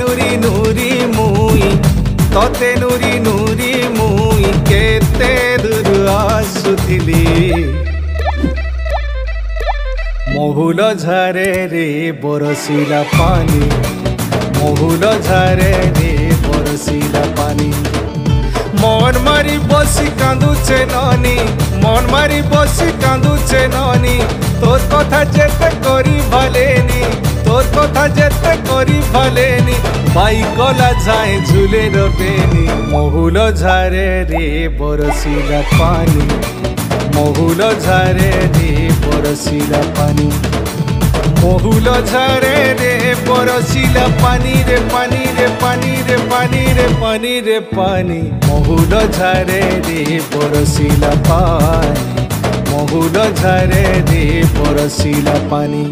नुरी नुरी मुई तोते नुरी नुरी मुई केते दूर आसुथिली महुल झारे रे बरसिला पानी महुल झारे रे बरसिला पानी मन मारी बसी कांदुचे नानी मन मारी बसी कांदुचे नानी तोर कथा जेते करी भालेनी तोर कथा जेते करी भालेनी बाई कला जाए झूले रबेनी महुल झारे रे बरसिला पानी महुल झारे रे बरसिला पानी महुल झारे रे बरसिला पानी रे पानी रे पानी रे पानी रे पानी रे पानी महुल झारे रे बरसिला पानी महुल झारे रे बरसिला पानी।